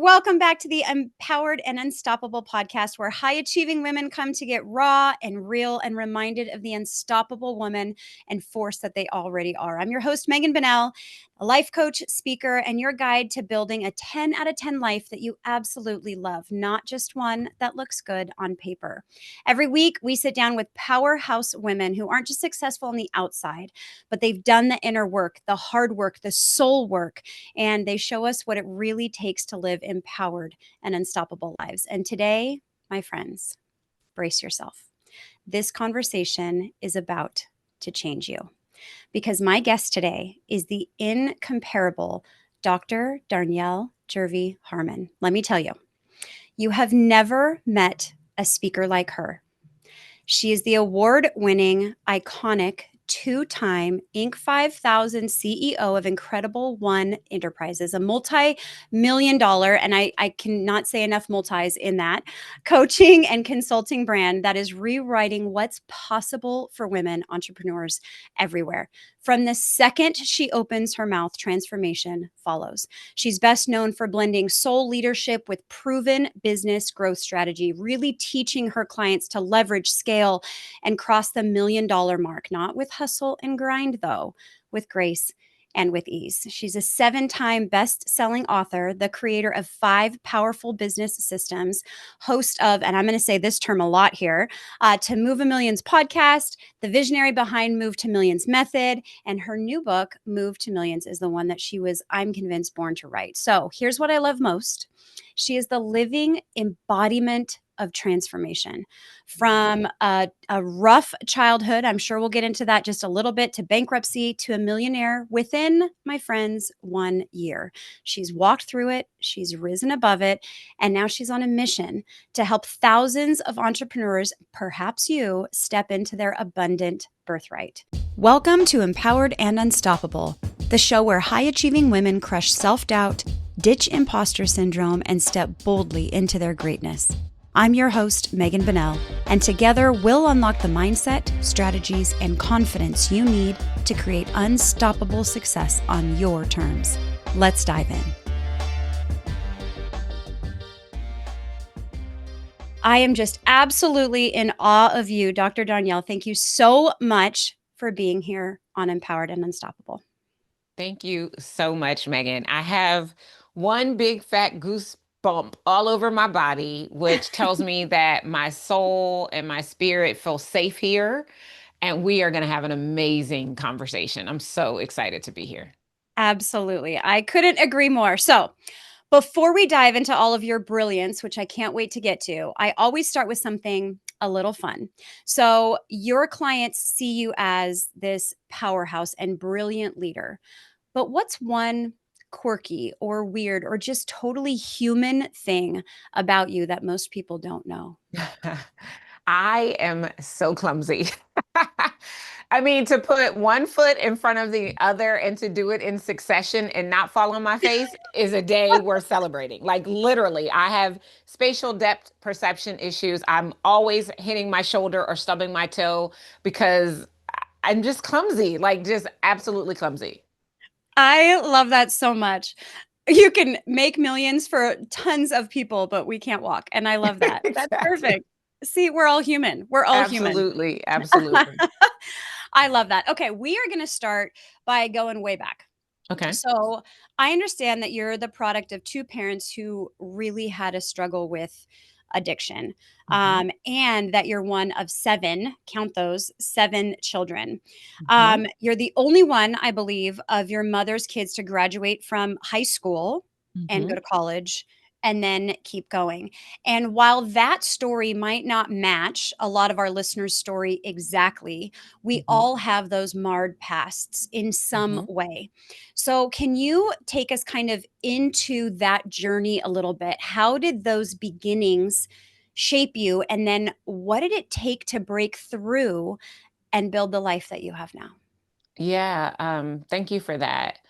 Welcome back to the Empowered and Unstoppable podcast, where high achieving women come to get raw and real and reminded of the unstoppable woman and force that they already are. I'm your host, Megan Bunnell, a life coach, speaker, and your guide to building a 10 out of 10 life that you absolutely love, not just one that looks good on paper. Every week, we sit down with powerhouse women who aren't just successful on the outside, but they've done the inner work, the hard work, the soul work, and they show us what it really takes to live empowered and unstoppable lives. And today, my friends, brace yourself. This conversation is about to change you, because my guest today is the incomparable Dr. Darnyelle Jervey Harmon. Let me tell you, you have never met a speaker like her. She is the award-winning, iconic, two-time Inc. 5000 CEO of Incredible One Enterprises, a multi-million-dollar, and I cannot say enough multis in that, coaching and consulting brand that is rewriting what's possible for women entrepreneurs everywhere. From the second she opens her mouth, transformation follows. She's best known for blending soul leadership with proven business growth strategy, really teaching her clients to leverage, scale, and cross the $1 million mark, not with hustle and grind, though, with grace and with ease. She's a 7-time best-selling author, the creator of 5 powerful business systems, host of, and I'm going to say this term a lot here, To Move a Millions podcast, the visionary behind Move to Millions method, and her new book, Move to Millions, is the one that she was, I'm convinced, born to write. So here's what I love most. She is the living embodiment of transformation. From a rough childhood, I'm sure we'll get into that just a little bit, to bankruptcy, to a millionaire within, my friends, 1 year. She's walked through it, she's risen above it, and now she's on a mission to help thousands of entrepreneurs, perhaps you, step into their abundant birthright. Welcome to Empowered and Unstoppable, the show where high-achieving women crush self-doubt, ditch imposter syndrome, and step boldly into their greatness. I'm your host, Megan Bunnell, and together we'll unlock the mindset, strategies, and confidence you need to create unstoppable success on your terms. Let's dive in. I am just absolutely in awe of you, Dr. Darnyelle. Thank you so much for being here on Empowered and Unstoppable. Thank you so much, Megan. I have one big fat goose bump all over my body, which tells me that my soul and my spirit feel safe here, and we are going to have an amazing conversation. I'm so excited to be here. Absolutely. I couldn't agree more. So before we dive into all of your brilliance, which I can't wait to get to, I always start with something a little fun. So your clients see you as this powerhouse and brilliant leader, but what's one quirky or weird or just totally human thing about you that most people don't know? I am so clumsy. I mean, to put one foot in front of the other and to do it in succession and not fall on my face is a day worth celebrating. Like literally, I have spatial depth perception issues. I'm always hitting my shoulder or stubbing my toe because I'm just clumsy, like just absolutely clumsy. I love that so much. You can make millions for tons of people, but we can't walk. And I love that. That's Exactly. perfect. See, we're all human. We're all human. Absolutely. Absolutely. I love that. Okay, we are going to start by going way back. Okay. So I understand that you're the product of 2 parents who really had a struggle with addiction, and that you're one of 7, count those, 7 children. You're the only one, I believe, of your mother's kids to graduate from high school and go to college and then keep going. And while that story might not match a lot of our listeners' story exactly, we all have those marred pasts in some way. So can you take us kind of into that journey a little bit? How did those beginnings shape you? And then what did it take to break through and build the life that you have now? Yeah. Thank you for that.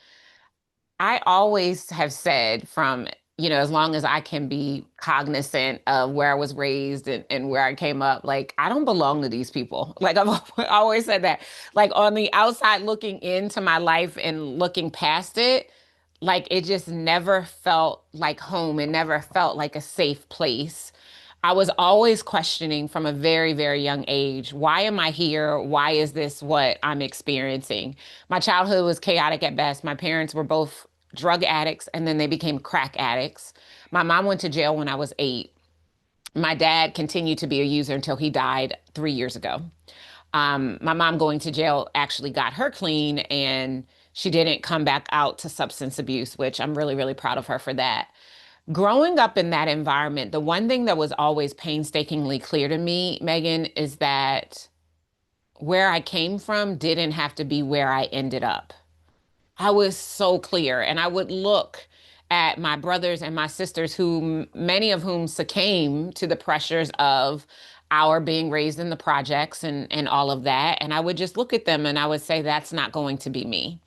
I always have said from, as long as I can be cognizant of where I was raised and where I came up, like, I don't belong to these people. Like, I've always said that, like, on the outside looking into my life and looking past it, like it just never felt like home. It never felt like a safe place. I was always questioning from a very, very young age, why am I here? Why is this what I'm experiencing? My childhood was chaotic at best. My parents were both drug addicts and then they became crack addicts. My mom went to jail when I was 8. My dad continued to be a user until he died 3 years ago. My mom going to jail actually got her clean and she didn't come back out to substance abuse, which I'm really, really proud of her for that. Growing up in that environment, the one thing that was always painstakingly clear to me, Megan, is that where I came from didn't have to be where I ended up. I was so clear. And I would look at my brothers and my sisters, who many of whom succumbed to the pressures of our being raised in the projects and all of that. And I would just look at them and I would say, that's not going to be me.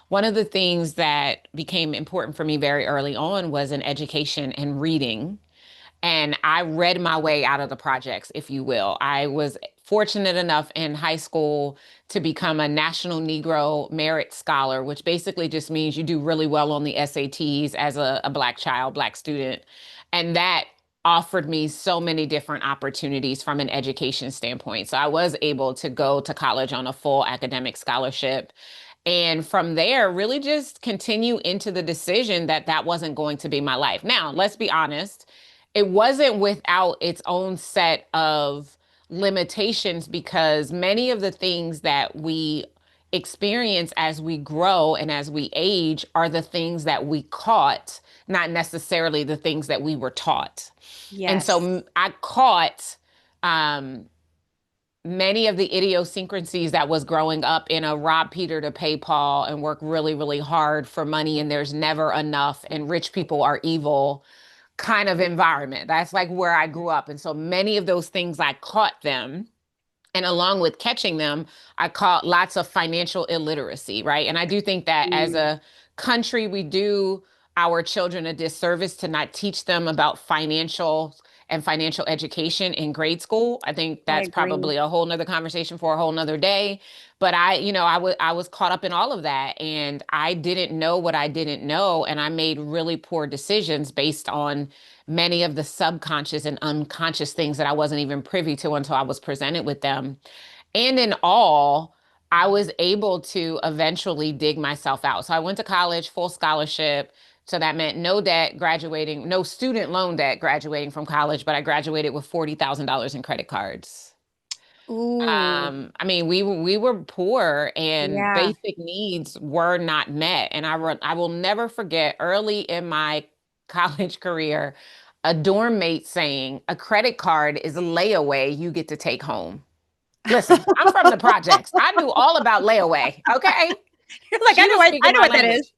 One of the things that became important for me very early on was an education and reading. And I read my way out of the projects, if you will. I was fortunate enough in high school to become a National Negro Merit Scholar, which basically just means you do really well on the SATs as a Black child, Black student. And that offered me so many different opportunities from an education standpoint. So I was able to go to college on a full academic scholarship. And from there, really just continue into the decision that that wasn't going to be my life. Now, let's be honest, it wasn't without its own set of limitations because many of the things that we experience as we grow and as we age are the things that we caught, not necessarily the things that we were taught. And so Yes. I caught um, many of the idiosyncrasies that was growing up in a rob Peter to pay Paul and work really, really hard for money and there's never enough and rich people are evil kind of environment. That's like where I grew up. And so many of those things I caught them. And along with catching them, I caught lots of financial illiteracy, right? And I do think that as Mm, a country, we do our children a disservice to not teach them about financial and financial education in grade school. I think I that's agree. probably a whole nother conversation for a whole nother day. But I was caught up in all of that and I didn't know what I didn't know. And I made really poor decisions based on many of the subconscious and unconscious things that I wasn't even privy to until I was presented with them. And in all, I was able to eventually dig myself out. So I went to college, full scholarship. So that meant no debt graduating, no student loan debt graduating from college, but I graduated with $40,000 in credit cards. Ooh, I mean, we were poor and yeah. basic needs were not met. And I will never forget early in my college career, a dorm mate saying, "A credit card is a layaway you get to take home." Listen, I'm from the projects. I knew all about layaway. Okay. You're like, She was I speaking know my what that language. is.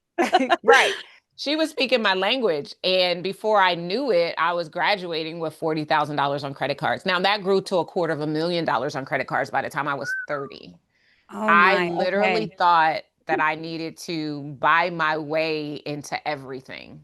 Right. She was speaking my language. And before I knew it, I was graduating with $40,000 on credit cards. Now that grew to $250,000 on credit cards by the time I was 30. Oh I my, literally okay. thought that I needed to buy my way into everything.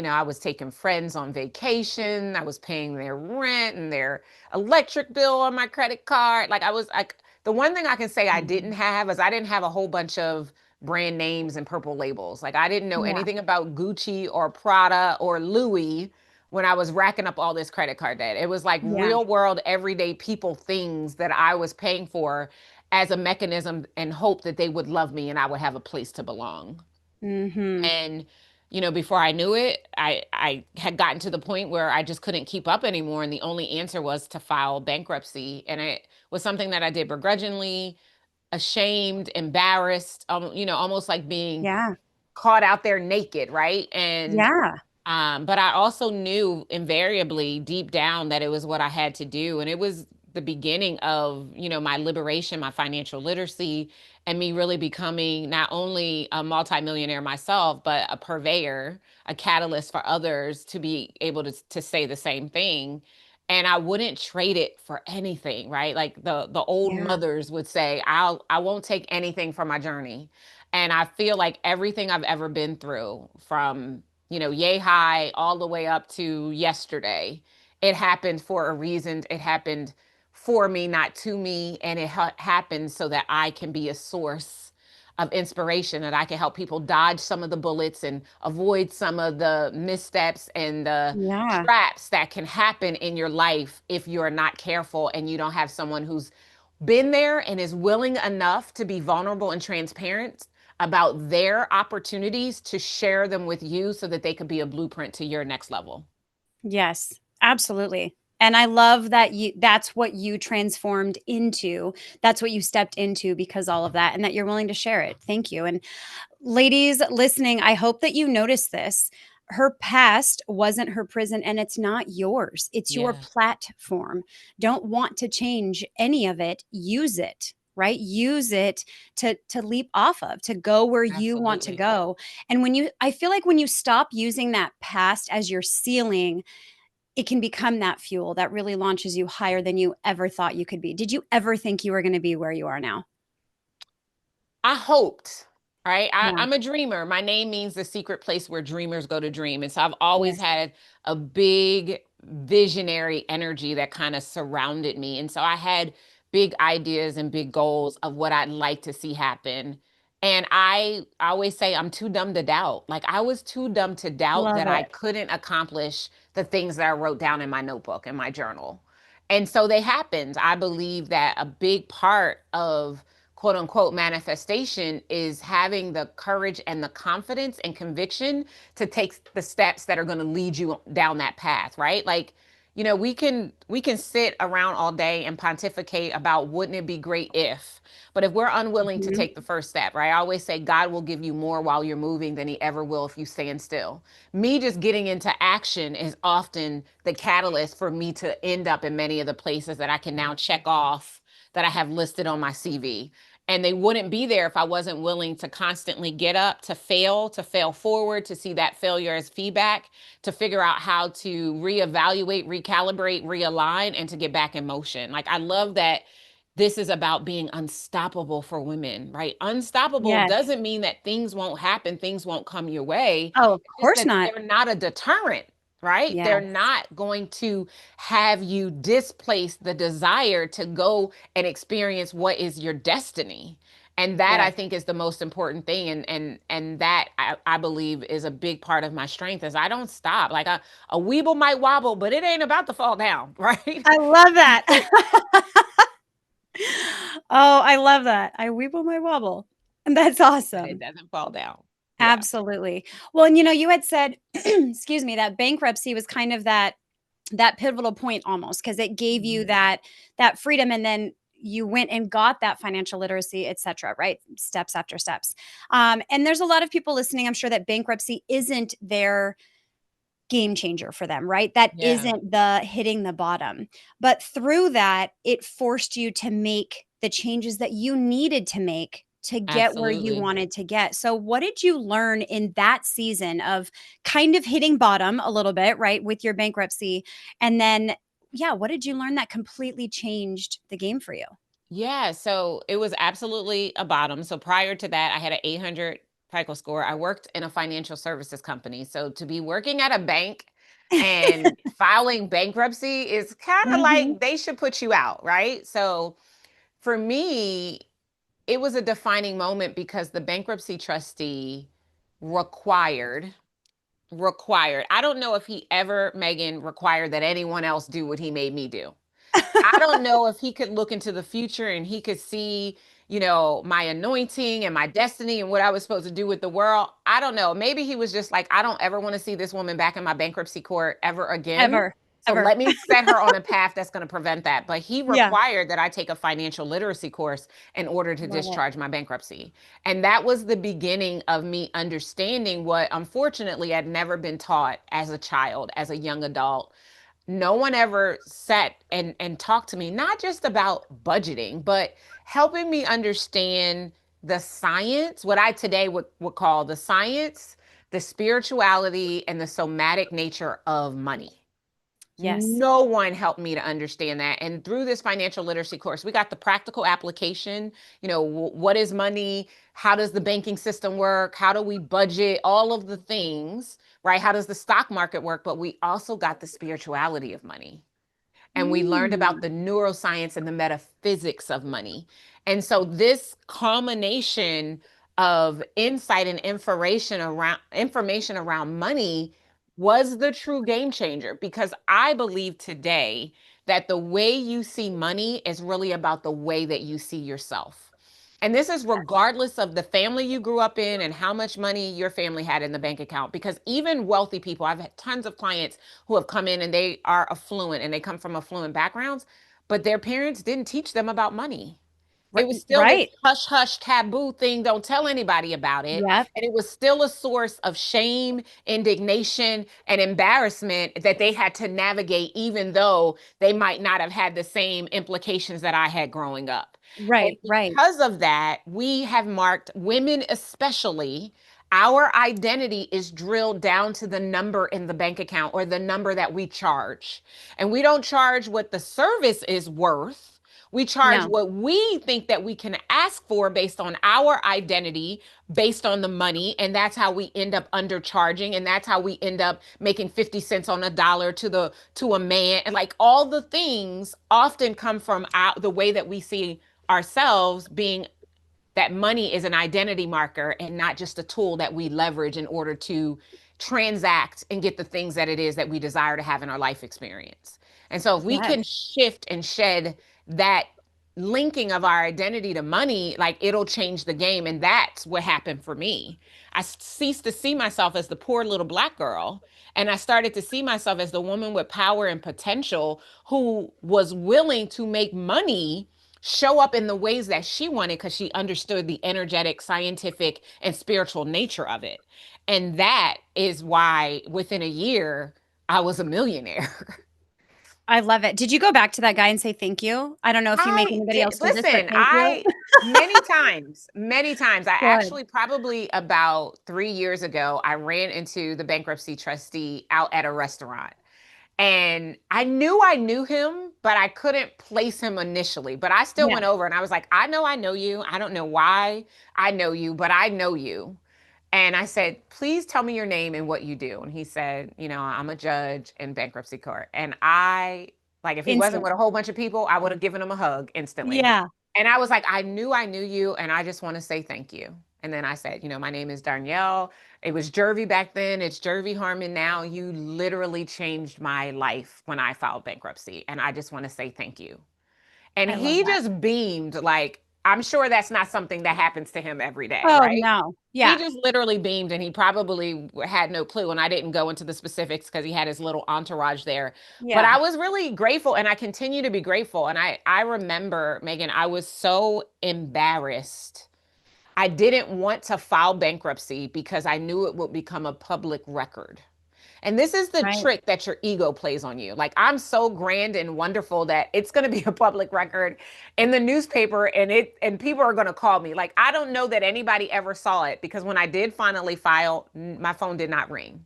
I was taking friends on vacation. I was paying their rent and their electric bill on my credit card. Like I was like the one thing I can say I didn't Mhm. have is I didn't have a whole bunch of brand names and purple labels. Like I didn't know Yeah, anything about Gucci or Prada or Louis when I was racking up all this credit card debt. It was like yeah. real world, everyday people things that I was paying for as a mechanism and hope that they would love me and I would have a place to belong. Mhm. And before I knew it, I had gotten to the point where I just couldn't keep up anymore, and the only answer was to file bankruptcy. And it was something that I did begrudgingly, ashamed, embarrassed, almost like being Yeah, caught out there naked, right? And yeah, but I also knew invariably deep down that it was what I had to do. And it was the beginning of, my liberation, my financial literacy, and me really becoming not only a multimillionaire myself, but a purveyor, a catalyst for others to be able to say the same thing. And I wouldn't trade it for anything, right? Like the old yeah, mothers would say, I won't take anything from my journey. And I feel like everything I've ever been through from yay high all the way up to yesterday. It happened for a reason. It happened for me, not to me. And it happened so that I can be a source of inspiration, that I can help people dodge some of the bullets and avoid some of the missteps and the Yeah. traps that can happen in your life if you're not careful and you don't have someone who's been there and is willing enough to be vulnerable and transparent about their opportunities to share them with you so that they could be a blueprint to your next level. Yes, absolutely. And I love that that's what you transformed into. That's what you stepped into because all of that and that you're willing to share it. Thank you. And ladies listening, I hope that you notice this. Her past wasn't her prison and it's not yours. It's your Yeah, platform. Don't want to change any of it. Use it, right? Use it to leap off of, to go where you want to absolutely. go. And when you I feel like when you stop using that past as your ceiling, it can become that fuel that really launches you higher than you ever thought you could be. Did you ever think you were going to be where you are now? I hoped, right? Yeah. I'm a dreamer. My name means the secret place where dreamers go to dream. And so I've always Yes. had a big visionary energy that kind of surrounded me. And so I had big ideas and big goals of what I'd like to see happen. And I always say I'm too dumb to doubt. Like I was too dumb to doubt Love that I it. couldn't accomplish the things that I wrote down in my notebook and my journal. And so they happened. I believe that a big part of quote unquote manifestation is having the courage and the confidence and conviction to take the steps that are going to lead you down that path, right? Like, we can sit around all day and pontificate about wouldn't it be great if, but if we're unwilling to Mhm. take the first step, right? I always say God will give you more while you're moving than he ever will if you stand still. Me just getting into action is often the catalyst for me to end up in many of the places that I can now check off that I have listed on my CV. And they wouldn't be there if I wasn't willing to constantly get up, to fail forward, to see that failure as feedback, to figure out how to reevaluate, recalibrate, realign, and to get back in motion. Like, I love that this is about being unstoppable for women, right? Unstoppable Yes. doesn't mean that things won't happen, things won't come your way. Oh, of It's just course that not. they're not a deterrent, right? Yeah. They're not going to have you displace the desire to go and experience what is your destiny. And that I Yes. think is the most important thing. And that I believe is a big part of my strength is I don't stop. Like a weeble might wobble, but it ain't about to fall down, right? I love that. Oh, I love that. I weeble my wobble. And that's But it awesome. doesn't fall down. Yeah. Absolutely. Well, and you had said, excuse me, that bankruptcy was kind of that pivotal point almost because it gave you Mhm. that freedom and then you went and got that financial literacy, et cetera, right? Steps after steps. And there's a lot of people listening, I'm sure, that bankruptcy isn't their game changer for them, right? That Yeah, isn't the hitting the bottom. But through that, it forced you to make the changes that you needed to make to get where you absolutely. wanted to get. So, what did you learn in that season of kind of hitting bottom a little bit, right, with your bankruptcy? And then, yeah, what did you learn that completely changed the game for you? Yeah, so it was absolutely a bottom. So prior to that, I had an 800 FICO score. I worked in a financial services company. So to be working at a bank and filing bankruptcy is kind of Mhm. like they should put you out, right? So for me, it was a defining moment because the bankruptcy trustee required I don't know if he ever, Megan, required that anyone else do what he made me do. I don't know if he could look into the future and he could see, my anointing and my destiny and what I was supposed to do with the world. I don't know. Maybe he was just like, I don't ever want to see this woman back in my bankruptcy court ever again. Ever, So ever. let me set her on a path that's going to prevent that. But he Yeah. required that I take a financial literacy course in order to Love it. discharge my bankruptcy. And that was the beginning of me understanding what unfortunately had never been taught as a child, as a young adult. No one ever sat and talked to me not just about budgeting but helping me understand the science, what I today would call the science, the spirituality, and the somatic nature of money. Yes. No one helped me to understand that. And through this financial literacy course, we got the practical application. What is money? How does the banking system work? How do we budget? All of the things, right? How does the stock market work? But we also got the spirituality of money. And we learned about Mm. the neuroscience and the metaphysics of money. And so this culmination of insight and information around money was the true game changer, because I believe today that the way you see money is really about the way that you see yourself. And this is regardless of the family you grew up in and how much money your family had in the bank account. Because even wealthy people, I've had tons of clients who have come in and they are affluent and they come from affluent backgrounds, but their parents didn't teach them about money. It was still this Right. hush hush taboo thing. Don't tell anybody about it. Yep. And it was still a source of shame, indignation, and embarrassment that they had to navigate, even though they might not have had the same implications that I had growing up. And Right. Right. because of that, we have marked women, especially, our identity is drilled down to the number in the bank account or the number that we charge. And we don't charge what the service is worth. We charge No. what we think that we can ask for based on our identity, based on the money, and that's how we end up undercharging, and that's how we end up making 50 cents on a dollar to a man. And like, all the things often come from the way that we see ourselves, being that money is an identity marker and not just a tool that we leverage in order to transact and get the things that it is that we desire to have in our life experience. And so if we Yes. can shift and shed that linking of our identity to money, like, it'll change the game. And that's what happened for me. I ceased to see myself as the poor little Black girl. And I started to see myself as the woman with power and potential who was willing to make money show up in the ways that she wanted, because she understood the energetic, scientific, and spiritual nature of it. And that is why within a year, I was a millionaire. I love it. Did you go back to that guy and say thank you? I don't know if you make I anybody did. else do this, but Listen, thank you. many times, I Good. actually, probably about 3 years ago, I ran into the bankruptcy trustee out at a restaurant. And I knew him, but I couldn't place him initially. But I still Yeah. went over and I was like, I know you. I don't know why I know you, but I know you. And I said, please tell me your name and what you do. And he said, I'm a judge in bankruptcy court. And like, if he wasn't Instant. with a whole bunch of people, I would have given him a hug instantly. Yeah. And I was like, I knew you. And I just want to say thank you. And then I said, my name is Darnyelle. It was Jervey back then. It's Jervey Harmon now. You literally changed my life when I filed bankruptcy. And I just want to say thank you. And I love he that. just beamed, like, I'm sure that's not something that happens to him every day, Oh, right? no. He Yeah. just literally beamed, and he probably had no clue. And I didn't go into the specifics because he had his little entourage there. But Yeah. I was really grateful, and I continue to be grateful. And I remember, Megan, I was so embarrassed. I didn't want to file bankruptcy because I knew it would become a public record. And this is the Right. trick that your ego plays on you. Like, I'm so grand and wonderful that it's going to be a public record in the newspaper, and people are going to call me. Like, I don't know that anybody ever saw it, because when I did finally file, my phone did not ring.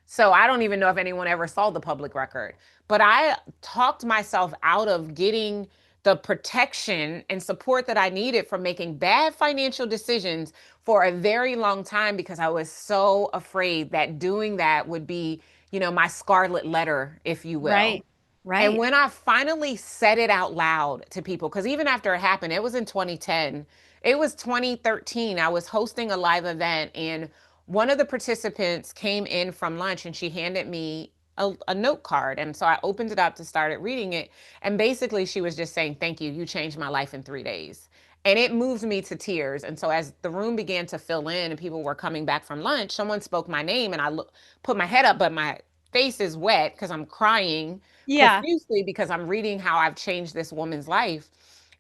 So I don't even know if anyone ever saw the public record. But I talked myself out of getting the protection and support that I needed from making bad financial decisions for a very long time, because I was so afraid that doing that would be, my scarlet letter, if you will. Right. And Right. when I finally said it out loud to people, because even after it happened, it was in 2010, it was 2013, I was hosting a live event, and one of the participants came in from lunch and she handed me a note card. And so I opened it up to start reading it. And basically, she was just saying, thank you. You changed my life in 3 days. And it moved me to tears. And so as the room began to fill in and people were coming back from lunch, someone spoke my name, and put my head up, but my face is wet because I'm crying Yeah. profusely because I'm reading how I've changed this woman's life.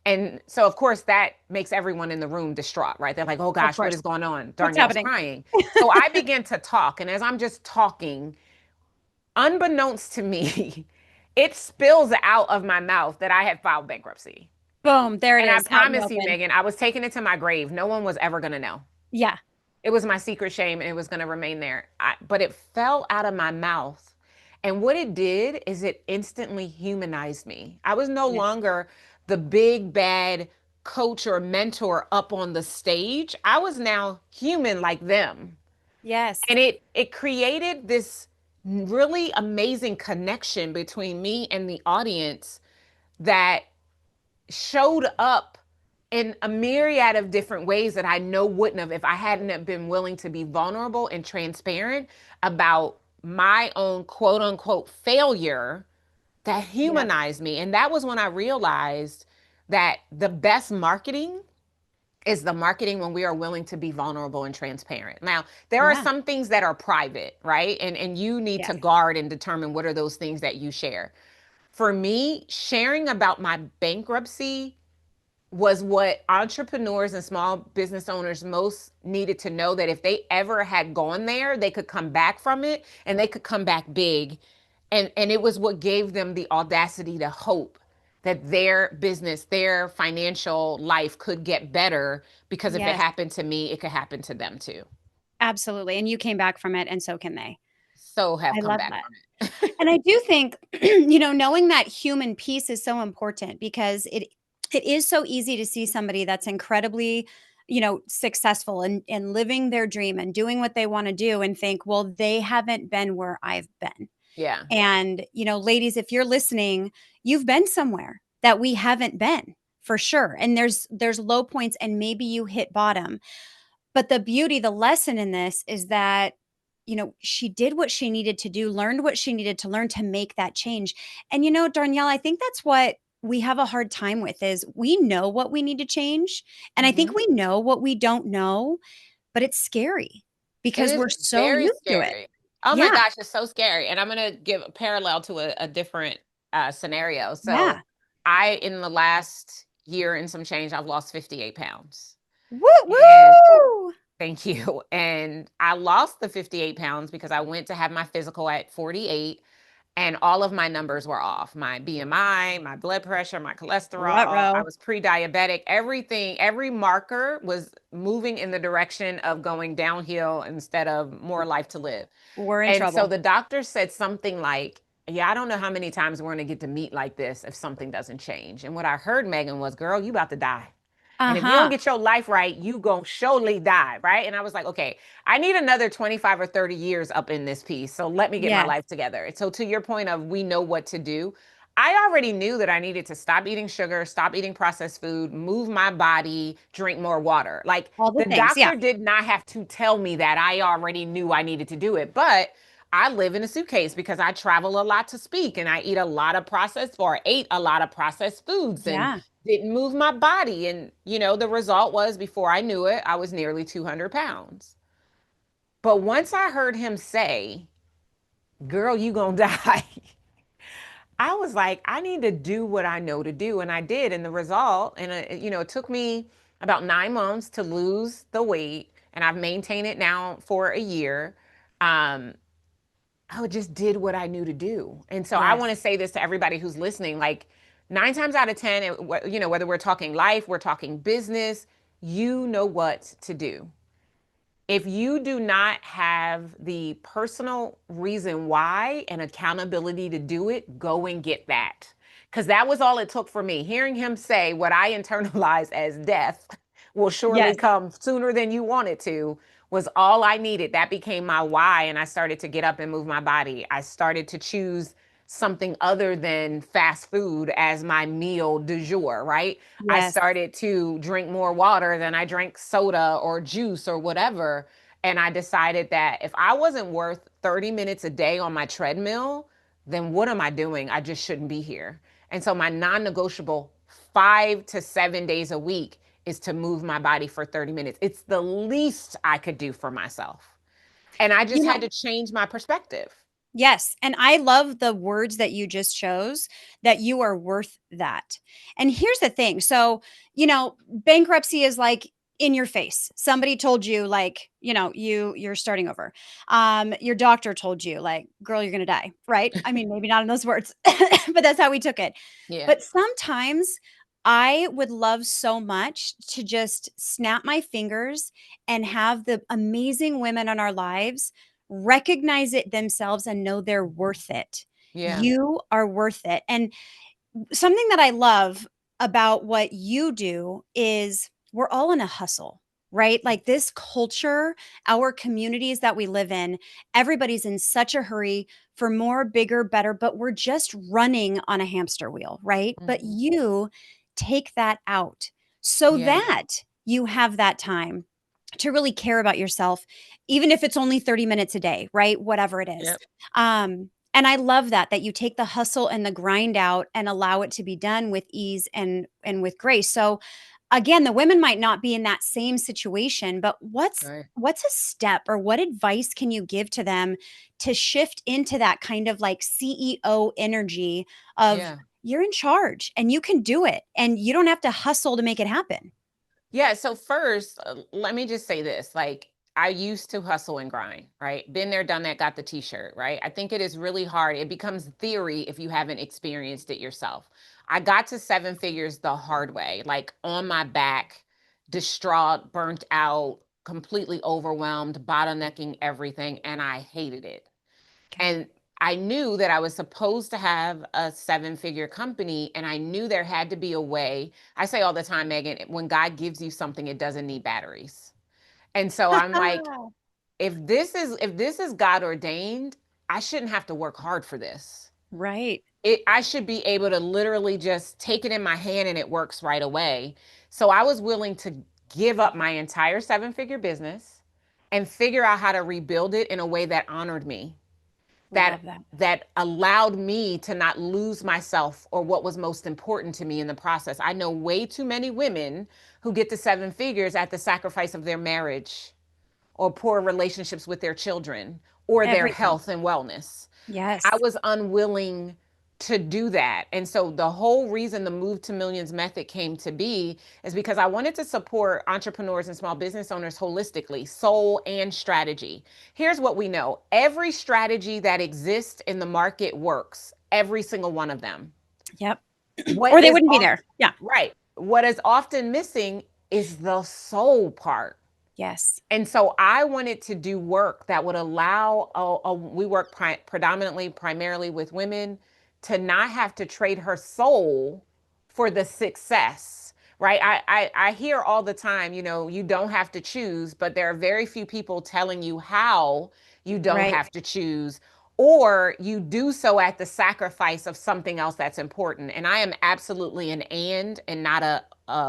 And so, of course, that makes everyone in the room distraught, right? They're like, oh Of gosh, what course. is going on? What's Darnell's happening? crying. So I begin to talk. And as I'm just talking, unbeknownst to me, it spills out of my mouth that I had filed bankruptcy. Boom. There it And I is out in the promise you, open. Megan, I was taking it to my grave. No one was ever going to know. Yeah. It was my secret shame, and it was going to remain there. But it fell out of my mouth. And what it did is it instantly humanized me. I was no Yeah. longer the big bad coach or mentor up on the stage. I was now human like them. Yes. And it created this really amazing connection between me and the audience that showed up in a myriad of different ways that I know wouldn't have if I hadn't have been willing to be vulnerable and transparent about my own quote unquote failure that Yep. humanized me. And that was when I realized that the best marketing is the marketing when we are willing to be vulnerable and transparent. Now, there are Yeah. some things that are private, right? And you need to Yes. guard and determine what are those things that you share. For me, sharing about my bankruptcy was what entrepreneurs and small business owners most needed to know, that if they ever had gone there, they could come back from it and they could come back big. And it was what gave them the audacity to hope that their business, their financial life could get better, because if it Yes. happened to me, it could happen to them too. Absolutely. And you came back from it, and so can they. So have I come love back that. from it. And I do think, knowing that human piece is so important, because it is so easy to see somebody that's incredibly, successful and living their dream and doing what they want to do and think, well, they haven't been where I've been. Yeah. And, ladies, if you're listening, you've been somewhere that we haven't been, for sure. And there's low points, and maybe you hit bottom. But the lesson in this is that, she did what she needed to do, learned what she needed to learn to make that change. And, Darnyelle, I think that's what we have a hard time with, is we know what we need to change. And I think Hmm. we know what we don't know, but it's scary It because is we're so very used to it. scary. Oh my Yeah. gosh, it's so scary. And I'm going to give a parallel to a different scenario. So, Yeah. in the last year and some change, I've lost 58 pounds. Woo And woo. thank you. And I lost the 58 pounds because I went to have my physical at 48, and all of my numbers were off. My BMI, my blood pressure, my cholesterol, I Ruh-roh. was pre-diabetic. Everything, every marker was moving in the direction of going downhill instead of more life to live. We're in And so trouble. the doctor said something like, yeah, I don't know how many times we're going to get to meet like this if something doesn't change. And what I heard, Megan, was, girl, you about to die. And if you don't Uh-huh. get your life right, you gonna surely die, right? And I was like, okay, I need another 25 or 30 years up in this piece. So let me get my Yes. life together. So to your point of we know what to do, I already knew that I needed to stop eating sugar, stop eating processed food, move my body, drink more water. Like All the the things. Yeah. doctor did not have to tell me that. I already knew I needed to do it. But I live in a suitcase because I travel a lot to speak, and I eat a lot of processed, or ate a lot of processed foods, and Yeah. didn't move my body. And, the result was, before I knew it, I was nearly 200 pounds. But once I heard him say, girl, you gonna die, I was like, I need to do what I know to do. And I did. And the result, and it took me about 9 months to lose the weight, and I've maintained it now for a year. Um, I just did what I knew to do. And so I Yes. want to say this to everybody who's listening, like, 9 times out of 10, whether we're talking life, we're talking business, you know what to do. If you do not have the personal reason why and accountability to do it, go and get that. Because that was all it took for me. Hearing him say what I internalized as death will surely Yes. come sooner than you want it to was all I needed. That became my why. And I started to get up and move my body. I started to choose something other than fast food as my meal du jour, right? I Yes. started to drink more water than I drank soda or juice or whatever. And I decided that if I wasn't worth 30 minutes a day on my treadmill, then what am I doing? I just shouldn't be here. And so my non negotiable 5 to 7 days a week is to move my body for 30 minutes. It's the least I could do for myself. And I You just had know, to change my perspective. yes. And I love the words that you just chose, that you are worth that. And here's the thing. So, bankruptcy is like in your face. Somebody told you, like, you're starting over. Your doctor told you, like, girl, you're gonna die, right? I mean, maybe not in those words, but that's how we took it. Yeah. But sometimes I would love so much to just snap my fingers and have the amazing women in our lives recognize it themselves and know they're worth it. Yeah. You are worth it. And something that I love about what you do is we're all in a hustle, right? Like this culture, our communities that we live in, everybody's in such a hurry for more, bigger, better, but we're just running on a hamster wheel, right? But Mhm. you take that out. so Yeah. that you have that time to really care about yourself, even if it's only 30 minutes a day, right? Whatever it is. Yep. And I love that you take the hustle and the grind out and allow it to be done with ease and with grace. So again, the women might not be in that same situation, but Right. what's a step or what advice can you give to them to shift into that kind of like CEO energy of Yeah. you're in charge and you can do it and you don't have to hustle to make it happen. Yeah. So first, let me just say this. Like, I used to hustle and grind, right? Been there, done that, got the t-shirt, right? I think it is really hard. It becomes theory if you haven't experienced it yourself. I got to seven figures the hard way, like on my back, distraught, burnt out, completely overwhelmed, bottlenecking everything, and I hated it. Okay. And I knew that I was supposed to have a seven-figure company, and I knew there had to be a way. I say all the time, Megan, when God gives you something, it doesn't need batteries. And so I'm like, if this is God ordained, I shouldn't have to work hard for this. Right. I should be able to literally just take it in my hand and it works right away. So I was willing to give up my entire seven-figure business and figure out how to rebuild it in a way that honored me, that Love that. that allowed me to not lose myself or what was most important to me in the process. I know way too many women who get to seven figures at the sacrifice of their marriage or poor relationships with their children or their Everything. health and wellness. I Yes. was unwilling to do that. And so the whole reason the Move to Millions method came to be is because I wanted to support entrepreneurs and small business owners holistically, soul and strategy. Here's what we know. Every strategy that exists in the market works, every single one of them. Yep. What Or they is wouldn't be off there. Yeah. right? What is often missing is the soul part. Yes. And so I wanted to do work that would allow, we work predominantly, primarily with women, to not have to trade her soul for the success, right? I hear all the time, you don't have to choose, but there are very few people telling you how you don't Right. have to choose, or you do so at the sacrifice of something else that's important. And I am absolutely an and not a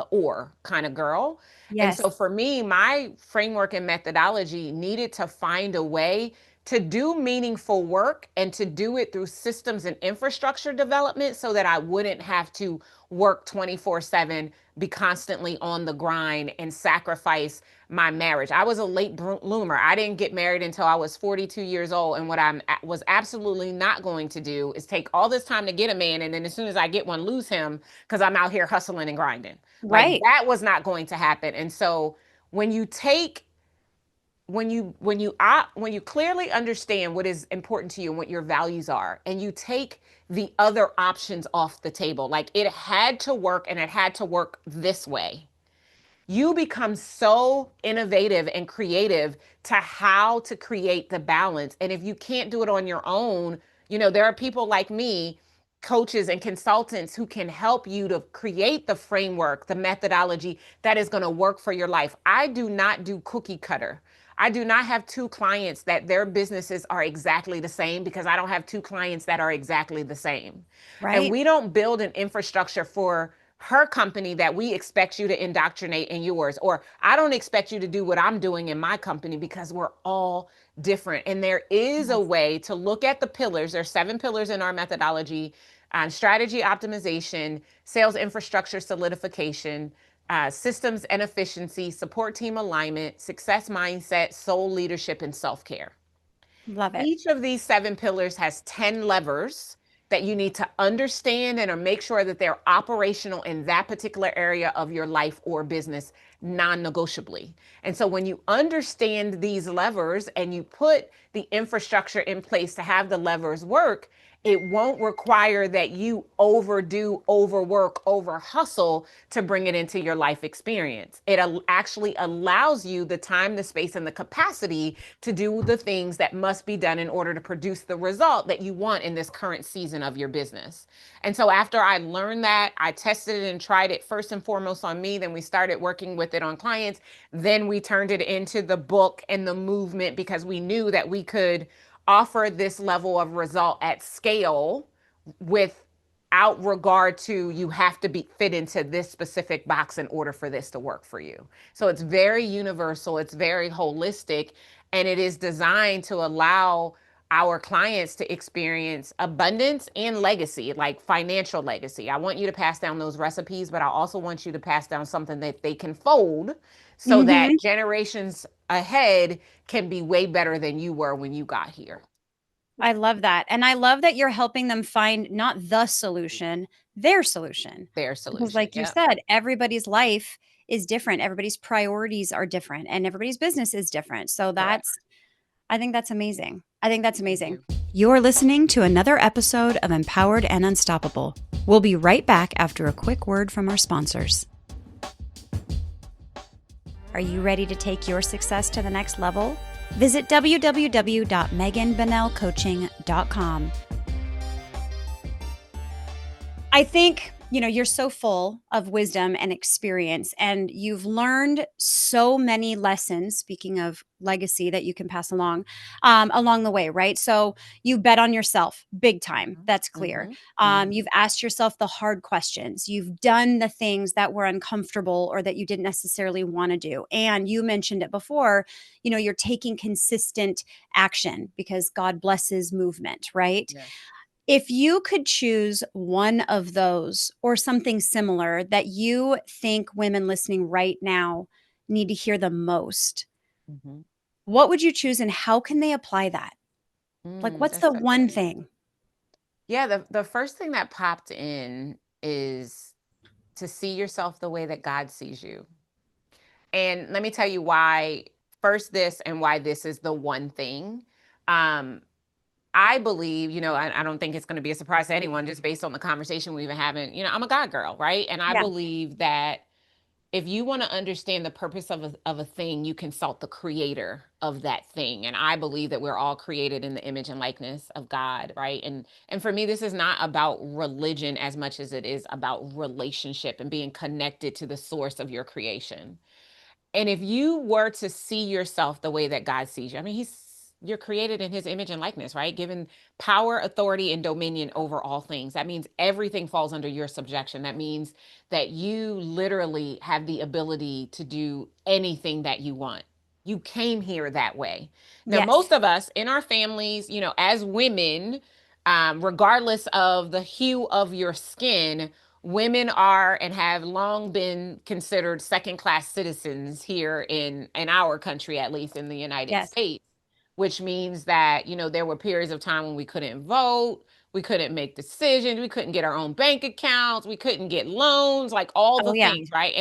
or kind of girl. And so Yes. for me, my framework and methodology needed to find a way to do meaningful work and to do it through systems and infrastructure development so that I wouldn't have to work 24/7, be constantly on the grind and sacrifice my marriage. I was a late bloomer. I didn't get married until I was 42 years old. And what I was absolutely not going to do is take all this time to get a man. And then as soon as I get one, lose him because I'm out here hustling and grinding. Like Right. that was not going to happen. And so when you take when you clearly understand what is important to you and what your values are, and you take the other options off the table, like it had to work and it had to work this way, you become so innovative and creative to how to create the balance. And if you can't do it on your own, there are people like me, coaches and consultants who can help you to create the framework, the methodology that is going to work for your life. I do not do cookie cutter. I do not have two clients that their businesses are exactly the same because I don't have two clients that are exactly the same. And Right. we don't build an infrastructure for her company that we expect you to indoctrinate in yours, or I don't expect you to do what I'm doing in my company, because we're all different. And there is a Yes. way to look at the pillars. There's seven pillars in our methodology: strategy optimization, sales infrastructure solidification, systems and efficiency, support team alignment, success mindset, soul leadership, and self-care. Love it. Each of these seven pillars has 10 levers that you need to understand and or make sure that they're operational in that particular area of your life or business non-negotiably. And so when you understand these levers and you put the infrastructure in place to have the levers work, it won't require that you overdo, overwork, over hustle to bring it into your life experience. It actually allows you the time, the space, and the capacity to do the things that must be done in order to produce the result that you want in this current season of your business. And so after I learned that, I tested it and tried it first and foremost on me. Then we started working with it on clients. Then we turned it into the book and the movement because we knew that we could offer this level of result at scale with out regard to you have to be fit into this specific box in order for this to work for you. So it's very universal, it's very holistic, and it is designed to allow our clients to experience abundance and legacy, like financial legacy. I want you to pass down those recipes, but I also want you to pass down something that they can fold so that Hmm. generations ahead can be way better than you were when you got here. I love that. And I love that you're helping them find not the solution, their solution. Their Because, solution. like you Yep. said, everybody's life is different. Everybody's priorities are different and everybody's business is different. So Correct. I think that's amazing. I think that's Thank amazing. you. You're listening to another episode of Empowered and Unstoppable. We'll be right back after a quick word from our sponsors. Are you ready to take your success to the next level? Visit www.meganbunnellcoaching.com. I think, you're so full of wisdom and experience, and you've learned so many lessons, speaking of legacy, that you can pass along the way, right? So you bet on yourself big time. That's clear. Mm-hmm. Mm-hmm. You've asked yourself the hard questions. You've done the things that were uncomfortable or that you didn't necessarily want to do. And you mentioned it before, you're taking consistent action because God blesses movement, right? Yes. If you could choose one of those or something similar that you think women listening right now need to hear the most, Mm-hmm. what would you choose and how can they apply that? Like, what's That's the so good. one thing? Yeah, the first thing that popped in is to see yourself the way that God sees you. And let me tell you why first this and why this is the one thing. Um, I believe, I don't think it's going to be a surprise to anyone just based on the conversation we've been having. I'm a God girl, right? And I Yeah. believe that if you want to understand the purpose of a thing, you consult the creator of that thing. And I believe that we're all created in the image and likeness of God, right? And for me, this is not about religion as much as it is about relationship and being connected to the source of your creation. And if you were to see yourself the way that God sees you, I mean, you're created in his image and likeness, right? Given power, authority, and dominion over all things. That means everything falls under your subjection. That means that you literally have the ability to do anything that you want. You came here that way. Now, Yes. most of us in our families, as women, regardless of the hue of your skin, women are and have long been considered second class citizens here in our country, at least in the United Yes. States, which means that there were periods of time when we couldn't vote, we couldn't make decisions, we couldn't get our own bank accounts, we couldn't get loans, like all Oh, the yeah. things, right?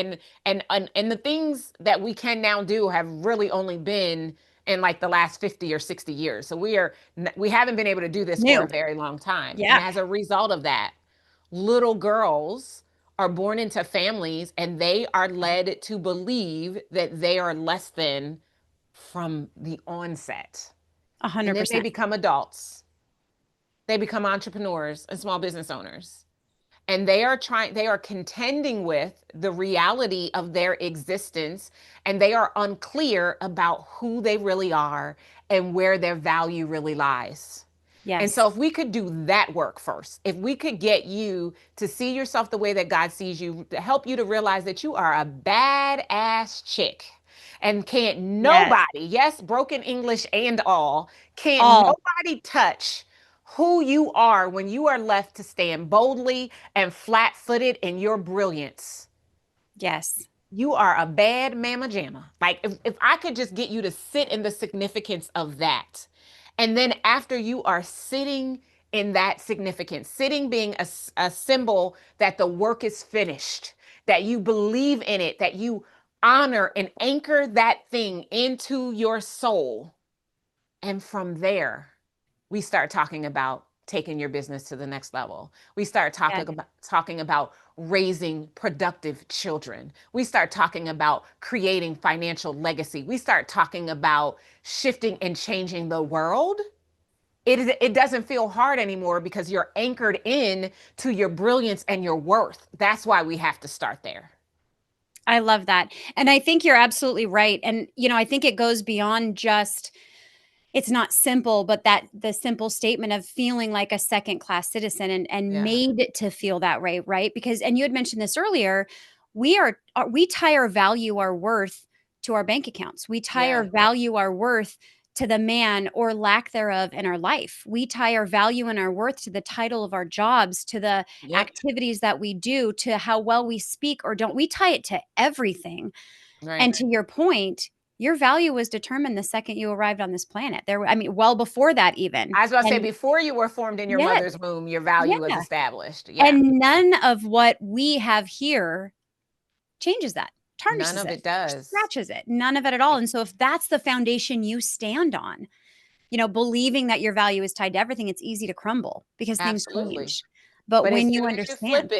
And the things that we can now do have really only been in like the last 50 or 60 years. So we haven't been able to do this for a New. very long time. And Yeah. as a result of that, little girls are born into families and they are led to believe that they are less than from the onset. And then they 100%. become adults. They become entrepreneurs and small business owners. And they are contending with the reality of their existence, and they are unclear about who they really are and where their value really lies. And Yes. so, if we could do that work first, if we could get you to see yourself the way that God sees you, to help you to realize that you are a badass chick and can't Yes. nobody, yes, broken English and all, can't All. nobody touch who you are when you are left to stand boldly and flat footed in your brilliance. Yes. You are a bad mama jamma. Like, if I could just get you to sit in the significance of that. And then after you are sitting in that significance, sitting being a symbol that the work is finished, that you believe in it, that you honor and anchor that thing into your soul. And from there, we start talking about taking your business to the next level. We start Yes. talking about raising productive children. We start talking about creating financial legacy. We start talking about shifting and changing the world. It doesn't feel hard anymore because you're anchored in to your brilliance and your worth. That's why we have to start there. I love that. And I think you're absolutely right. And, I think it goes beyond just it's not simple, but that the simple statement of feeling like a second class citizen and Yeah. made to feel that way, right? Because, and you had mentioned this earlier, we tie our value, our worth to our bank accounts. We tie our Yeah. value, our worth to the man or lack thereof in our life. We tie our value and our worth to the title of our jobs, to the Yep. activities that we do, to how well we speak or don't. We tie it to everything. And Right. to your point, your value was determined the second you arrived on this planet. I mean, well before that even. I was about to say, And before you were formed in your yes, mother's womb, your value was yeah. established. Yeah. And none of what we have here changes that, None tarnishes of it, it does. scratches it, none of it at all. Right. And so if that's the foundation you stand on, believing that your value is tied to everything, it's easy to crumble because things Absolutely. change. But But when you understand,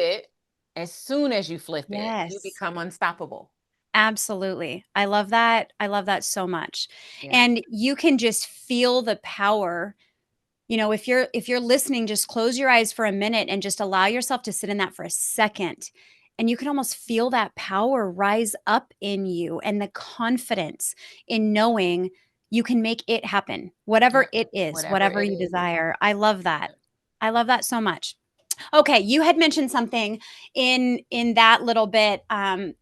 as soon as you flip it, you yes, become unstoppable. absolutely. I love that. I love that so much. Yeah. And you can just feel the power. If you're listening, just close your eyes for a minute and just allow yourself to sit in that for a second. And you can almost feel that power rise up in you and the confidence in knowing you can make it happen, whatever Yep. it is, Whatever whatever it you is. desire. I love that. Yep. I love that so much. Okay, you had mentioned something in that little bit.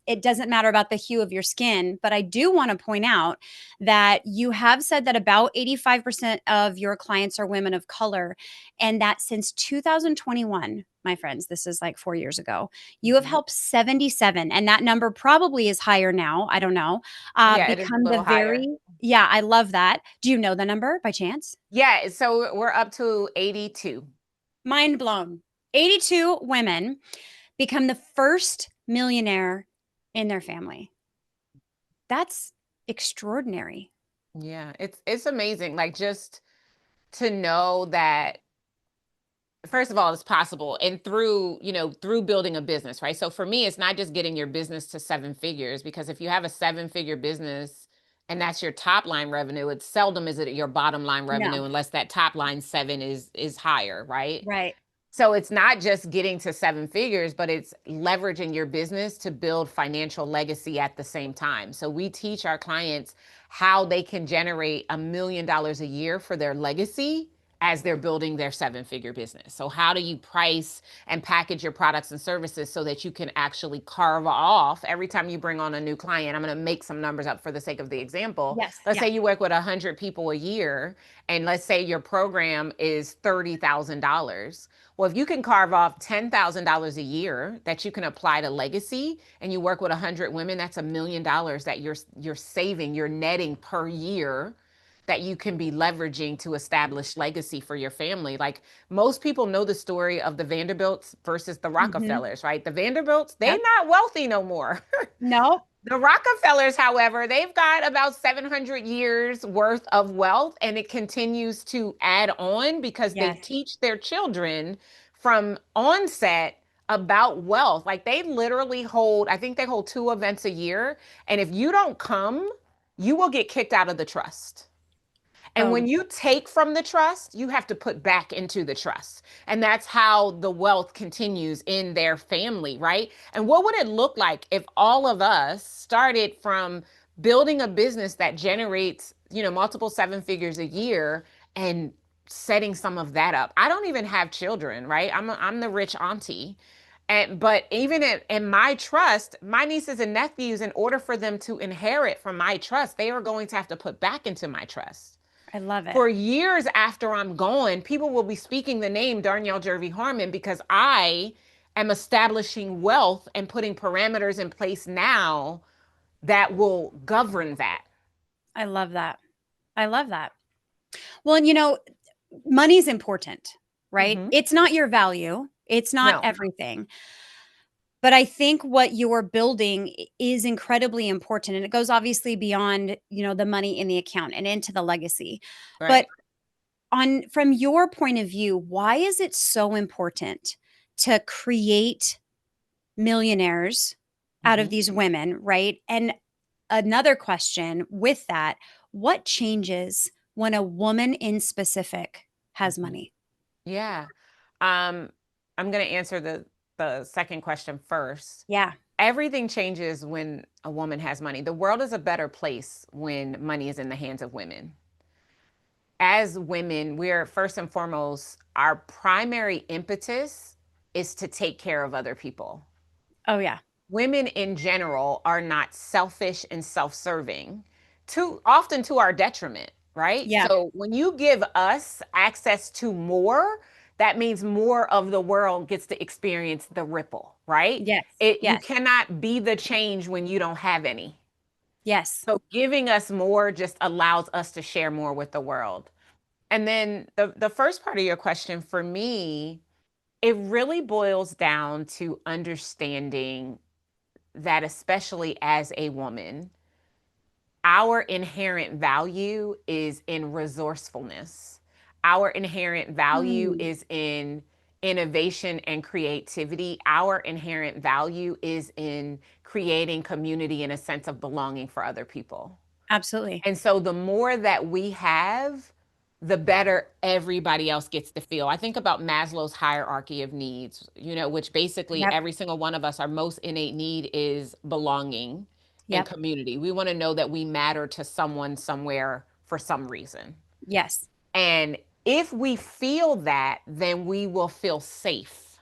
It doesn't matter about the hue of your skin, but I do want to point out that you have said that about 85% of your clients are women of color, and that since 2021, my friends, this is like 4 years ago, you have Mhm. helped 77, and that number probably is higher now. I don't know. Yeah, it is a Become the little higher. very, yeah, I love that. Do you know the number by chance? Yeah, so we're up to 82. Mind blown. 82 women become the first millionaire in their family. That's extraordinary. Yeah, it's amazing. Like, just to know that, first of all, it's possible, and through building a business, right? So for me, it's not just getting your business to seven figures, because if you have a seven-figure business and that's your top line revenue, it's seldom is it your bottom line No, revenue unless that top line seven is higher, right? right. So it's not just getting to seven figures, but it's leveraging your business to build financial legacy at the same time. So we teach our clients how they can generate $1 million a year for their legacy as they're building their seven-figure business. So how do you price and package your products and services so that you can actually carve off every time you bring on a new client? I'm going to make some numbers up for the sake of the example. Yes. Let's Yeah. say you work with 100 people a year, and let's say your program is $30,000. Well, if you can carve off $10,000 a year that you can apply to legacy, and you work with 100 women, that's $1 million that you're saving, you're netting per year, that you can be leveraging to establish legacy for your family. Like, most people know the story of the Vanderbilts versus the Hmm. Rockefellers, right? The Vanderbilts, they Yep. not wealthy no more. No. The Rockefellers, however, they've got about 700 years worth of wealth, and it continues to add on because they Yes. teach their children from onset about wealth. Like, they literally hold, I think they hold two events a year. And if you don't come, you will get kicked out of the trust. And when Boom. you take from the trust, you have to put back into the trust. And that's how the wealth continues in their family, right? And what would it look like if all of us started from building a business that generates, multiple seven figures a year, and setting some of that up? I don't even have children, right? I'm the rich auntie. But even in my trust, my nieces and nephews, in order for them to inherit from my trust, they are going to have to put back into my trust. I love it. For years after I'm gone, people will be speaking the name Darnyelle Jervey Harmon, because I am establishing wealth and putting parameters in place now that will govern that. I love that. I love that. Well, and money's important, right? Hmm. It's not your value. It's not No, everything. But I think what you're building is incredibly important. And it goes obviously beyond, the money in the account and into the legacy. But right. on from your point of view, why is it so important to create millionaires out of Hmm. these women, right? And another question with that, what changes when a woman in specific has Hmm. money? Yeah. Um, I'm going to answer the second question first. Yeah. Everything changes when a woman has money. The world is a better place when money is in the hands of women. as women, we're first and foremost, our primary impetus is to take care of other people. Oh yeah. Women in general are not selfish and self-serving, too often to our detriment, right? Yeah. So when you give us access to more, that means more of the world gets to experience the ripple, right? Yes. You Yes. cannot be the change when you don't have any. Yes. So giving us more just allows us to share more with the world. And then the first part of your question for me, it really boils down to understanding that, especially as a woman, our inherent value is in resourcefulness. Our inherent value Mm, is in innovation and creativity. Our inherent value is in creating community and a sense of belonging for other people. absolutely. And so the more that we have, the better everybody else gets to feel. I think about Maslow's hierarchy of needs, which basically Yep. every single one of us, our most innate need is belonging and Yep. community. We want to know that we matter to someone somewhere for some reason. Yes. And if we feel that, then we will feel safe.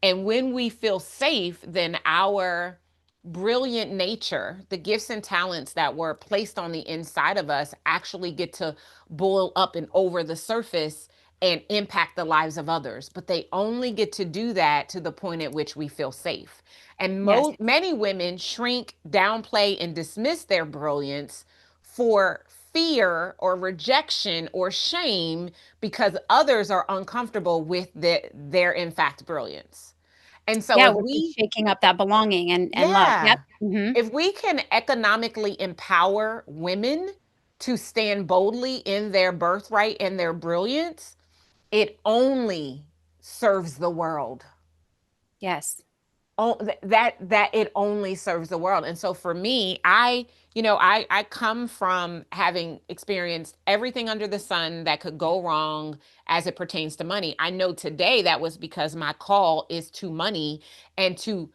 And when we feel safe, then our brilliant nature, the gifts and talents that were placed on the inside of us, actually get to boil up and over the surface and impact the lives of others. But they only get to do that to the point at which we feel safe. And Yes. many women shrink, downplay, and dismiss their brilliance for fear or rejection or shame because others are uncomfortable with their in fact brilliance. And so Yeah, if which is we, shaking up that belonging and love. yeah, Yep. Hmm. if we can economically empower women to stand boldly in their birthright and their brilliance, it only serves the world. Yes. Oh, that it only serves the world. And so for me, I come from having experienced everything under the sun that could go wrong as it pertains to money. I know today that was because my call is to money and to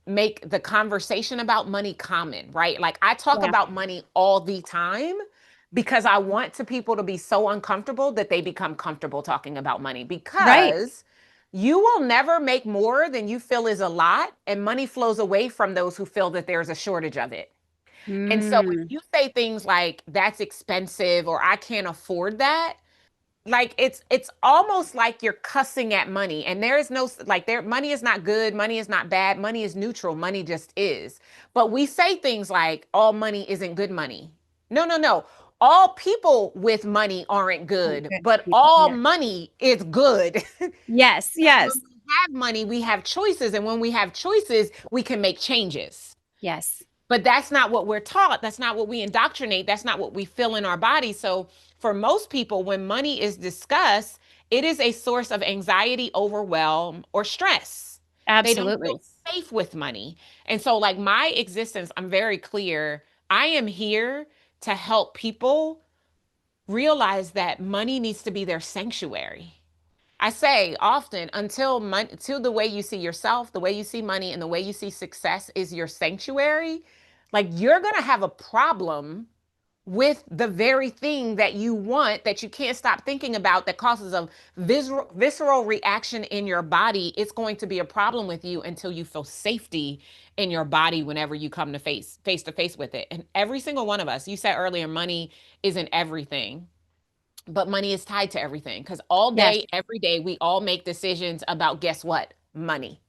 make the conversation about money common, right? Like I talk Yeah. about money all the time because I want to people to be so uncomfortable that they become comfortable talking about money, Right. because you will never make more than you feel is a lot, and money flows away from those who feel that there's a shortage of it. And so if Mm. you say things like that's expensive or I can't afford that, like it's almost like you're cussing at money, and there is no, like, there, money is not good, money is not bad, money is neutral, money just is. But we say things like all money isn't good money. No, no, no, all people with money aren't Oh, good, good but people. all Yeah. money is good. Yes. And when Yes. we have money we have choices, and when we have choices we can make changes. Yes. But that's not what we're taught. That's not what we indoctrinate. That's not what we feel in our body. So for most people, when money is discussed, it is a source of anxiety, overwhelm, or stress. They don't feel Absolutely. safe with money. And so, like, my existence, I'm very clear. I am here to help people realize that money needs to be their sanctuary. I say often, until the way you see yourself, the way you see money, and the way you see success is your sanctuary, like, you're going to have a problem with the very thing that you want, that you can't stop thinking about, that causes a visceral reaction in your body. It's going to be a problem with you until you feel safety in your body whenever you come to face to face with it. And every single one of us, you said earlier, money isn't everything, but money is tied to everything, because all Yes. day, every day, we all make decisions about, guess what? Money.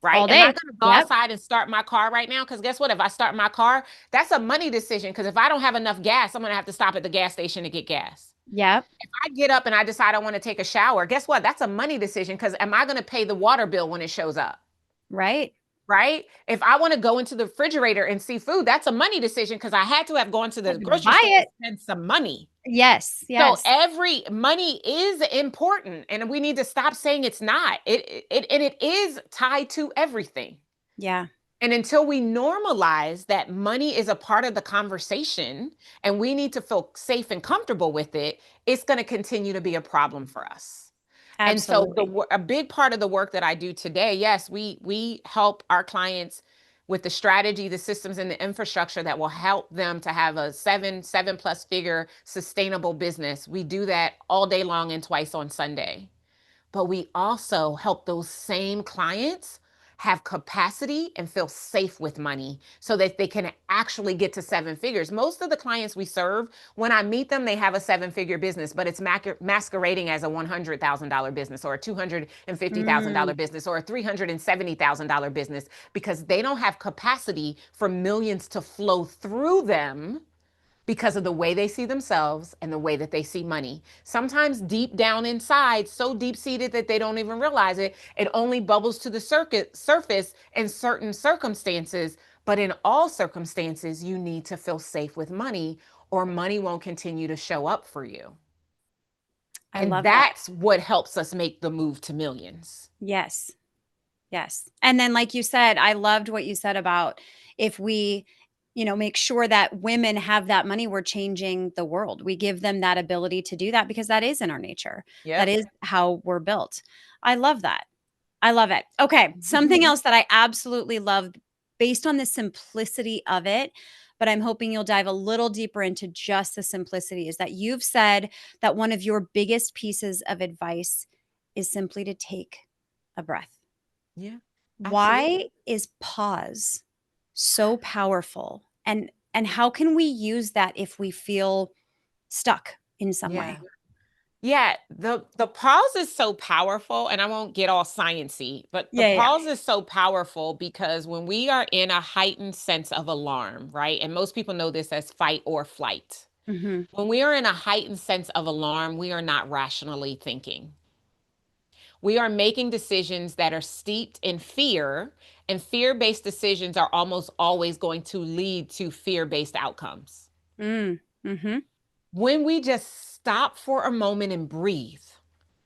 Right? All Am I day. going to go Yep. outside and start my car right now? Because guess what? If I start my car, that's a money decision. Because if I don't have enough gas, I'm going to have to stop at the gas station to get gas. Yep. If I get up and I decide I want to take a shower, guess what? That's a money decision. Because am I going to pay the water bill when it shows up? Right. Right? If I want to go into the refrigerator and see food, that's a money decision, because I had to have gone to the Had to grocery buy store to it. spend some money. Yes. So Yes. every money is important, and we need to stop saying it's not. It is tied to everything. Yeah. And until we normalize that money is a part of the conversation and we need to feel safe and comfortable with it, it's going to continue to be a problem for us. And so Absolutely. a big part of the work that I do today, yes, we help our clients with the strategy, the systems, and the infrastructure that will help them to have a seven plus figure sustainable business. We do that all day long and twice on Sunday. But we also help those same clients have capacity and feel safe with money so that they can actually get to seven figures. Most of the clients we serve, when I meet them, they have a seven-figure business, but it's masquerading as a $100,000 business or a $250,000 Mm, business or a $370,000 business because they don't have capacity for millions to flow through them because of the way they see themselves and the way that they see money. Sometimes deep down inside, so deep seated that they don't even realize it, it only bubbles to the surface in certain circumstances. But in all circumstances, you need to feel safe with money or money won't continue to show up for you. I And love that. that's what helps us make the move to millions. Yes. Yes. And then, like you said, I loved what you said about if we, make sure that women have that money, we're changing the world. We give them that ability to do that because that is in our nature. That Yep. is how we're built. I love that. I love it. Okay. Something else that I absolutely love based on the simplicity of it, but I'm hoping you'll dive a little deeper into just the simplicity is that you've said that one of your biggest pieces of advice is simply to take a breath. Yeah, Why absolutely. is pause so powerful? And how can we use that if we feel stuck in some Yeah. way? Yeah, the pause is so powerful, and I won't get all sciency, but the Yeah, yeah. pause is so powerful because when we are in a heightened sense of alarm, right? And most people know this as fight or flight. Mhm. When we are in a heightened sense of alarm, we are not rationally thinking. We are making decisions that are steeped in fear, and fear-based decisions are almost always going to lead to fear-based outcomes. Mm. Mhm. When we just stop for a moment and breathe,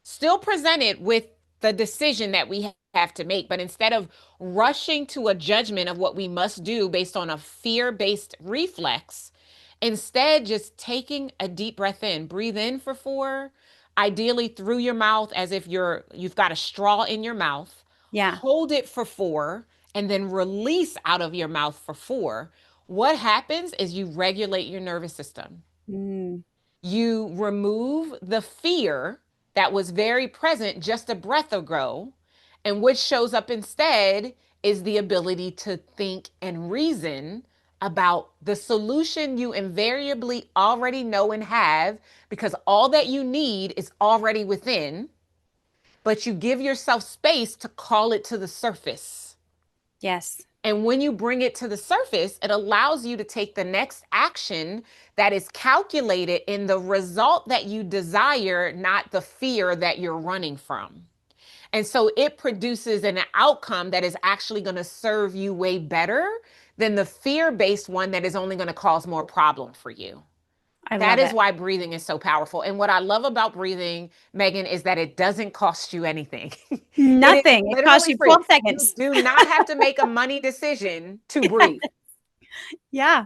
still presented with the decision that we have to make, but instead of rushing to a judgment of what we must do based on a fear based reflex, instead just taking a deep breath in, breathe in for 4, ideally through your mouth as if you've got a straw in your mouth, Yeah. hold it for 4, and then release out of your mouth for 4. What happens is you regulate your nervous system. Mm. You remove the fear that was very present just a breath ago, and what shows up instead is the ability to think and reason about the solution you invariably already know and have because all that you need is already within, but you give yourself space to call it to the surface. Yes. And when you bring it to the surface, it allows you to take the next action that is calculated in the result that you desire, not the fear that you're running from. And so it produces an outcome that is actually going to serve you way better than the fear based one that is only going to cause more problem for you. I That love is it. why breathing is so powerful. And what I love about breathing, Megan, is that it doesn't cost you anything. It is Nothing. It costs literally you free. 12 You seconds. do not have to make a money decision to breathe. Yeah.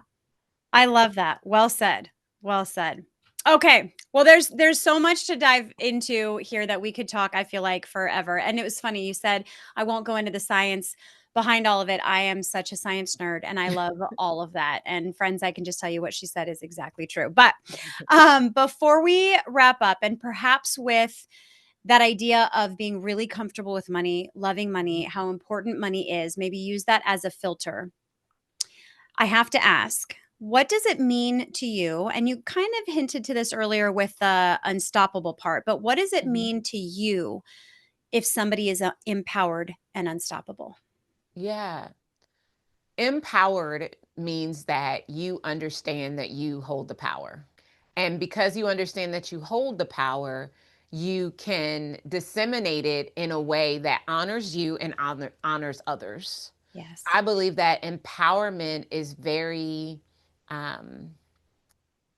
I love that. Well said. Well said. Okay. Well, there's so much to dive into here that we could talk, I feel like, forever. And it was funny. You said I won't go into the science behind all of it. I am such a science nerd and I love all of that. And friends, I can just tell you what she said is exactly true. But before we wrap up, and perhaps with that idea of being really comfortable with money, loving money, how important money is, maybe use that as a filter. I have to ask, what does it mean to you? And you kind of hinted to this earlier with the unstoppable part, but what does it Mhm. mean to you if somebody is empowered and unstoppable? Yeah. Empowered means that you understand that you hold the power. And because you understand that you hold the power, you can disseminate it in a way that honors you and honors others. Yes. I believe that empowerment is very, um,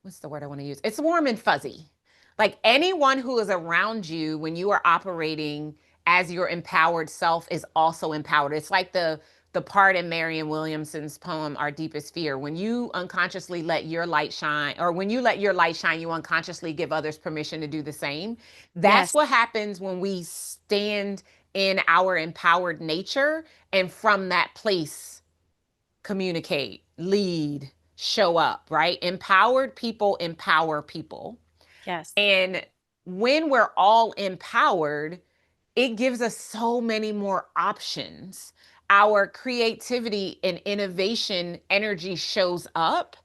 what's the word I want to use? It's warm and fuzzy. Like anyone who is around you when you are operating as your empowered self is also empowered. It's like the part in Marianne Williamson's poem Our Deepest Fear. When you unconsciously let your light shine, or when you let your light shine, you unconsciously give others permission to do the same. That's Yes. what happens when we stand in our empowered nature and from that place communicate, lead, show up, right? Empowered people empower people. Yes. And when we're all empowered, it gives us so many more options. Our creativity and innovation energy shows up.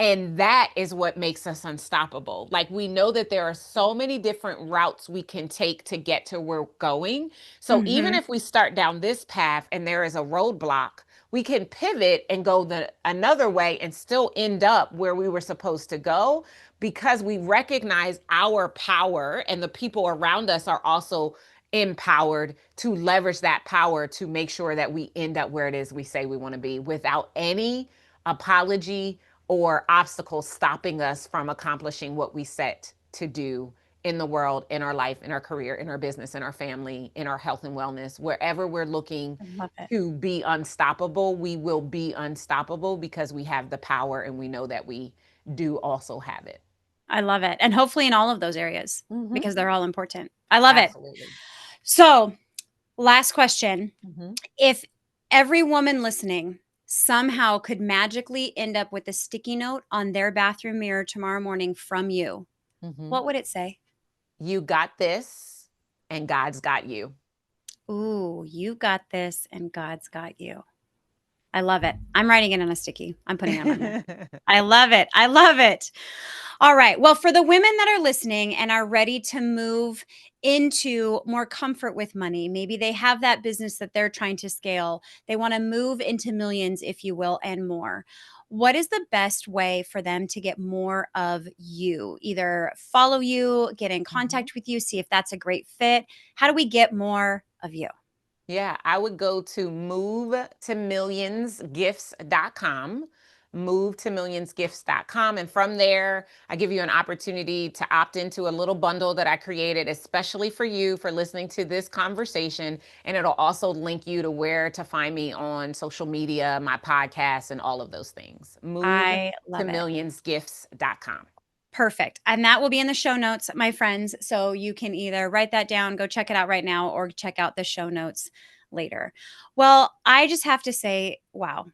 And that is what makes us unstoppable. Like, we know that there are so many different routes we can take to get to where we're going. So even Mm-hmm. if we start down this path and there is a roadblock, we can pivot and go the another way and still end up where we were supposed to go, because we recognize our power and the people around us are also empowered to leverage that power to make sure that we end up where it is we say we want to be, without any apology or obstacles stopping us from accomplishing what we set to do in the world, in our life, in our career, in our business, in our family, in our health and wellness. Wherever we're looking I love it. to be unstoppable, we will be unstoppable because we have the power and we know that we do also have it. I love it. And hopefully in all of those areas, Mm-hmm. because they're all important. I love it. Absolutely. So, last question. Mm-hmm. If every woman listening somehow could magically end up with a sticky note on their bathroom mirror tomorrow morning from you, Mm-hmm. what would it say? You got this, and God's got you. Ooh, you got this and God's got you. I love it. I'm writing it on a sticky. I'm putting it on my mirror. I love it. I love it. All right. Well, for the women that are listening and are ready to move into more comfort with money, maybe they have that business that they're trying to scale. They want to move into millions, if you will, and more. What is the best way for them to get more of you? Either follow you, get in contact with you, see if that's a great fit. How do we get more of you? Yeah, I would go to movetomillionsgifts.com, movetomillionsgifts.com. And from there, I give you an opportunity to opt into a little bundle that I created especially for you for listening to this conversation. And it'll also link you to where to find me on social media, my podcast, and all of those things. I love it. Movetomillionsgifts.com. Perfect. And that will be in the show notes, my friends. So you can either write that down, go check it out right now, or check out the show notes later. Well, I just have to say, wow.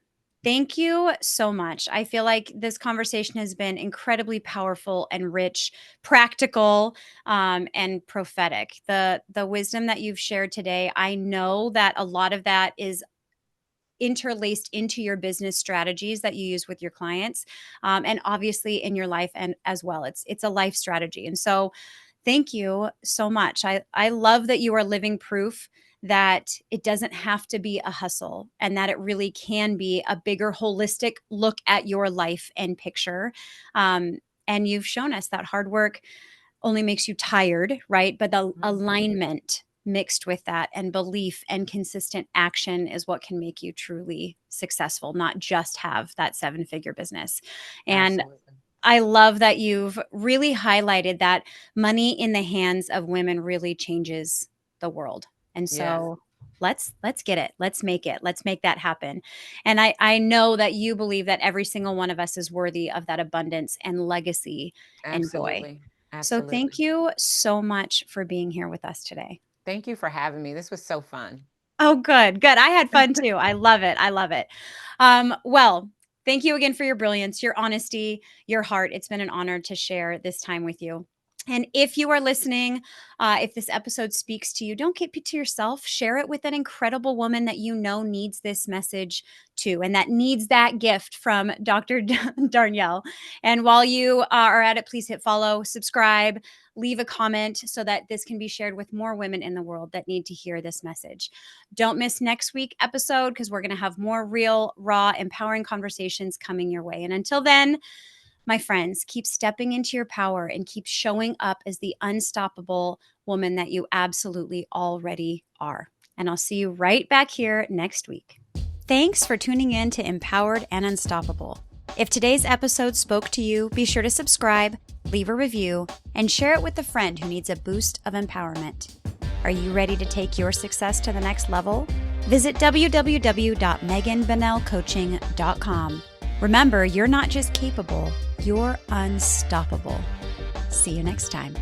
Thank you so much. I feel like this conversation has been incredibly powerful and rich, practical, and prophetic. The wisdom that you've shared today, I know that a lot of that is interlaced into your business strategies that you use with your clients, and obviously in your life and as well. It's a life strategy. And so thank you so much. I love that you are living proof that it doesn't have to be a hustle, and that it really can be a bigger holistic look at your life and picture. And you've shown us that hard work only makes you tired, right? But the alignment mixed with that and belief and consistent action is what can make you truly successful, not just have that 7-figure business. And Absolutely. I love that you've really highlighted that money in the hands of women really changes the world. And Yes. so let's get it. Let's make it. Let's make that happen. And I know that you believe that every single one of us is worthy of that abundance and legacy and joy. Absolutely. So thank Absolutely. you so much for being here with us today. Thank you for having me. This was so fun. Oh, good, good. I had fun too. I love it. I love it. Well, thank you again for your brilliance, your honesty, your heart. It's been an honor to share this time with you. And if you are listening, if this episode speaks to you, don't keep it to yourself. Share it with an incredible woman that you know needs this message too, and that needs that gift from Dr. Darnyelle. And while you are at it, please hit follow, subscribe, leave a comment so that this can be shared with more women in the world that need to hear this message. Don't miss next week's episode, because we're going to have more real, raw, empowering conversations coming your way. And until then, my friends, keep stepping into your power and keep showing up as the unstoppable woman that you absolutely already are. And I'll see you right back here next week. Thanks for tuning in to Empowered and Unstoppable. If today's episode spoke to you, be sure to subscribe, leave a review, and share it with a friend who needs a boost of empowerment. Are you ready to take your success to the next level? Visit www.meganbunnellcoaching.com. Remember, you're not just capable, you're unstoppable. See you next time.